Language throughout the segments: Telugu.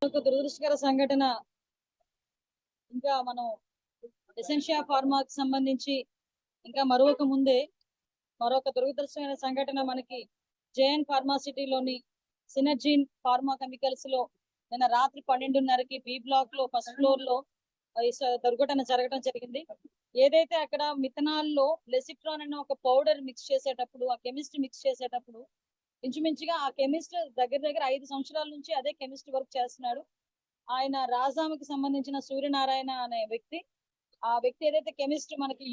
ఒక దురదృష్టకర సంఘటన ఇంకా మనం ఎసెన్షియా ఫార్మాకి సంబంధించి ఇంకా మరొక దురదృష్టమైన సంఘటన మనకి జేఎన్ ఫార్మాసిటీలోని సినర్జీన్ ఫార్మా కెమికల్స్ లో నిన్న రాత్రి 12:30కి బి బ్లాక్ లో ఫస్ట్ ఫ్లోర్ లో దుర్ఘటన జరగడం జరిగింది. ఏదైతే అక్కడ మిథనాల్ లో లెసిట్రాన్ అనే ఒక పౌడర్ మిక్స్ చేసేటప్పుడు, ఆ కెమిస్ట్ మిక్స్ చేసేటప్పుడు ఇంచుమించుగా ఆ కెమిస్ట్ దగ్గర దగ్గర 5 సంవత్సరాల నుంచి అదే కెమిస్ట్ వర్క్ చేస్తున్నాడు. ఆయన రాజాముకి సంబంధించిన సూర్యనారాయణ అనే వ్యక్తి. ఆ వ్యక్తి ఏదైతే కెమిస్ట్ మనకి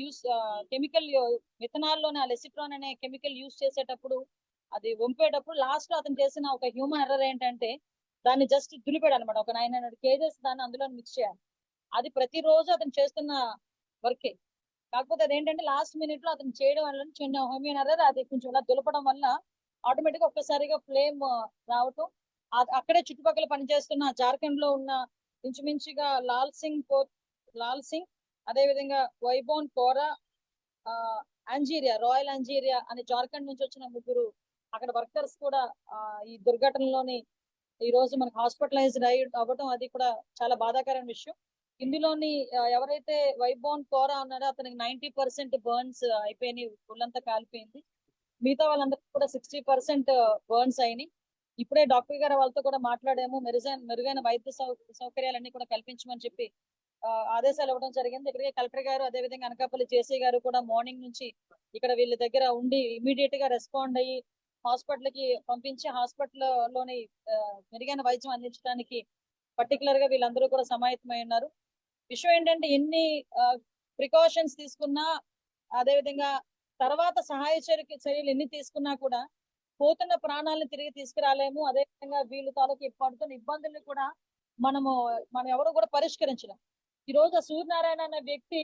కెమికల్ మిథనాల్ లోనే లెసిట్రాన్ అనే కెమికల్ యూజ్ చేసేటప్పుడు అది వంపేటప్పుడు లాస్ట్ లో అతను చేసిన ఒక హ్యూమన్ ఎర్రర్ ఏంటంటే దాన్ని జస్ట్ దులిపాడు అనమాట. ఒక 900 kgs దాన్ని అందులో మిక్స్ చేయాలి. అది ప్రతిరోజు అతను చేస్తున్న వర్కే. కాకపోతే అదేంటంటే లాస్ట్ మినిట్ లో అతను చేయడం వల్ల చిన్న హ్యూమన్ ఎర్రర్, అది కొంచెం ఇలా దులపడం వల్ల ఆటోమేటిక్ గా ఒక్కసారిగా ఫ్లేమ్ రావటం. అక్కడే చుట్టుపక్కల పనిచేస్తున్న జార్ఖండ్ లో ఉన్న ఇంచుమించుగా లాల్ సింగ్ అదే విధంగా వైబోన్ కోరా, రాయల్ అంజీరియా అనే జార్ఖండ్ నుంచి వచ్చిన ముగ్గురు అక్కడ వర్కర్స్ కూడా ఈ దుర్ఘటనలోని ఈ రోజు మనకు హాస్పిటలైజ్డ్ అవ్వటం అది కూడా చాలా బాధాకరమైన విషయం. ఇందులోని ఎవరైతే వైబోన్ కోరా ఉన్నారో అతనికి 90% బర్న్స్ అయిపోయినాయి, ఒళ్ళంతా కాలిపోయింది. మిగతా వాళ్ళందరికీ కూడా 60% బర్న్స్ అయినాయి. ఇప్పుడే డాక్టర్ గారు వాళ్ళతో కూడా మాట్లాడాము. మెరుగైన వైద్య సౌకర్యాలన్నీ కూడా కల్పించమని చెప్పి ఆదేశాలు ఇవ్వడం జరిగింది. ఇక్కడికి కలెక్టర్ గారు అదేవిధంగా అనకాపల్లి జేసీ గారు కూడా మార్నింగ్ నుంచి ఇక్కడ వీళ్ళ దగ్గర ఉండి ఇమీడియట్ గా రెస్పాండ్ అయ్యి హాస్పిటల్ కి పంపించి హాస్పిటల్లోని మెరుగైన వైద్యం అందించడానికి పర్టికులర్ గా వీళ్ళందరూ కూడా సమాయత్తమై ఉన్నారు. విషయం ఏంటంటే ఎన్ని ప్రికాషన్స్ తీసుకున్నా, అదేవిధంగా తర్వాత సహాయ చర్యలు ఎన్ని తీసుకున్నా కూడా పోతున్న ప్రాణాలను తిరిగి తీసుకురాలేము. అదేవిధంగా వీళ్ళు తాలూకు పడుతున్న ఇబ్బందుల్ని కూడా మనం ఎవరు కూడా పరిష్కరించలేం. ఈ రోజు సూర్యనారాయణ అనే వ్యక్తి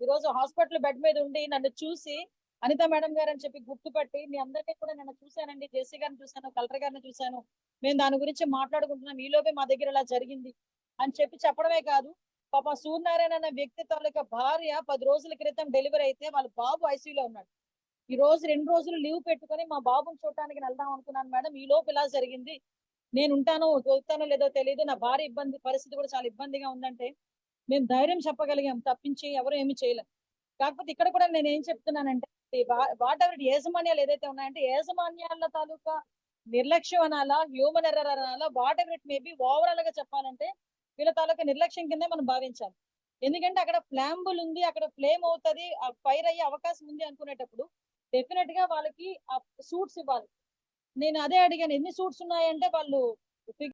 ఈ రోజు హాస్పిటల్ బెడ్ మీద ఉండి నన్ను చూసి అనిత మేడం గారు అని చెప్పి గుర్తుపట్టి, మీ అందరినీ కూడా నన్ను చూశానండి, జేసీ గారిని చూశాను, కలెక్టర్ గారిని చూశాను, మేము దాని గురించి మాట్లాడుకుంటున్నాం, ఈలోపే మా దగ్గర ఇలా జరిగింది అని చెప్పడమే కాదు, పాప సూర్యనారాయణ అనే వ్యక్తి తాలూకా భార్య 10 రోజుల క్రితం డెలివరీ అయితే వాళ్ళ బాబు ఐసీయూలో ఉన్నాడు. ఈ రోజు 2 రోజులు లీవ్ పెట్టుకుని మా బాబుని చూడటానికి వెళ్దాం అనుకున్నాను మేడం, ఈ లోపు ఇలా జరిగింది, నేను దొరుకుతానో లేదో తెలియదు, నా భార్య పరిస్థితి కూడా చాలా ఇబ్బందిగా ఉందంటే మేము ధైర్యం చెప్పగలిగాం తప్పించి ఎవరు ఏమి చేయలేం. కాకపోతే ఇక్కడ కూడా నేను ఏం చెప్తున్నానంటే వాట్ ఎవర్ యాజమాన్యాలు ఏదైతే ఉన్నాయంటే యాజమాన్యాల తాలూకా నిర్లక్ష్యం అనాలా, హ్యూమన్ ఎర్రర్ అనాలా, what ever it maybe, overall గా చెప్పాలంటే వీళ్ళ తాలూకా నిర్లక్ష్యం కిందే మనం భావించాలి. ఎందుకంటే అక్కడ ఫ్లాంబుల్ ఉంది, అక్కడ ఫ్లేమ్ అవుతుంది, ఫైర్ అయ్యే అవకాశం ఉంది అనుకునేటప్పుడు డెఫినెట్ గా వాళ్ళకి ఆ సూట్స్ ఇవ్వాలి. నేను అదే అడిగాను, ఎన్ని సూట్స్ ఉన్నాయంటే వాళ్ళు